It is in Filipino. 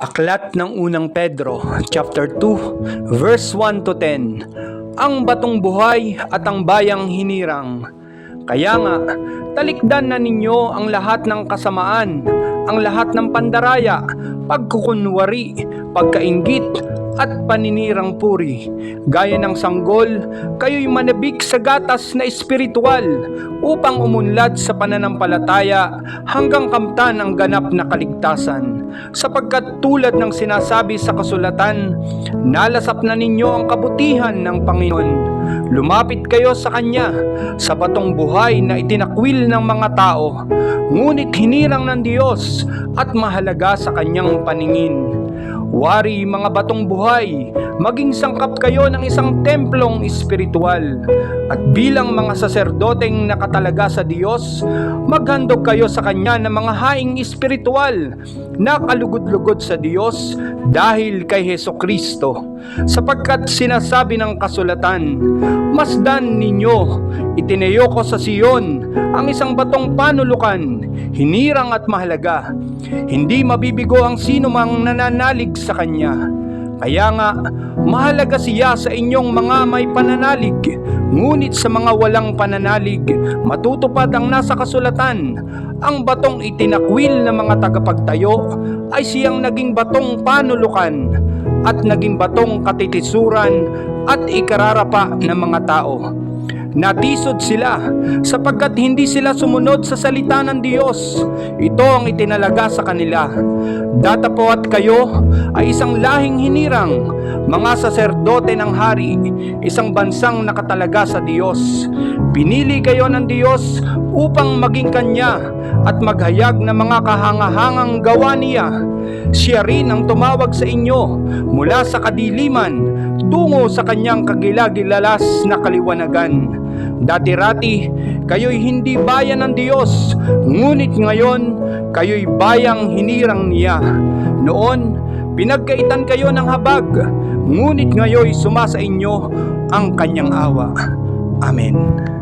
Aklat ng unang Pedro, chapter 2, verse 1 to 10. Ang batong buhay at ang bayang hinirang. Kaya nga, talikdan na ninyo ang lahat ng kasamaan, ang lahat ng pandaraya, pagkukunwari, pagkainggit, at paninirang puri. Gaya ng sanggol, kayo'y manabik sa gatas na espiritual upang umunlad sa pananampalataya hanggang kamtan ang ganap na kaligtasan. Sapagkat tulad ng sinasabi sa kasulatan, nalasap na ninyo ang kabutihan ng Panginoon. Lumapit kayo sa Kanya, sa batong buhay na itinakwil ng mga tao, ngunit hinirang ng Diyos at mahalaga sa Kanyang paningin. Wari mga batong buhay, maging sangkap kayo ng isang templong espiritual. At bilang mga saserdoteng nakatalaga sa Diyos, maghandog kayo sa Kanya ng mga haing espiritual na kalugod-lugod sa Diyos dahil kay Hesukristo. Sapagkat sinasabi ng kasulatan, masdan ninyo, itinayo ko sa Siyon ang isang batong panulukan, hinirang at mahalaga. Hindi mabibigo ang sinumang nananalig sa Kanya. Kaya nga, mahalaga siya sa inyong mga may pananalig, ngunit sa mga walang pananalig, matutupad ang nasa kasulatan. Ang batong itinakwil ng mga tagapagtayo ay siyang naging batong panulukan at naging batong katitisuran at ikararapa ng mga tao. Natisod sila sapagkat hindi sila sumunod sa salita ng Diyos. Ito ang itinalaga sa kanila. Datapwat kayo ay isang lahing hinirang, mga saserdote ng hari, isang bansang nakatalaga sa Diyos. Pinili kayo ng Diyos upang maging Kanya at maghayag ng mga kahangahangang gawa niya. Siya rin ang tumawag sa inyo mula sa kadiliman tungo sa Kanyang kagilagilalas na kaliwanagan. Dati-rati, kayo'y hindi bayan ng Diyos, ngunit ngayon, kayo'y bayang hinirang niya. Noon, pinagkaitan kayo ng habag, ngunit ngayo'y sumasa inyo ang Kanyang awa. Amen.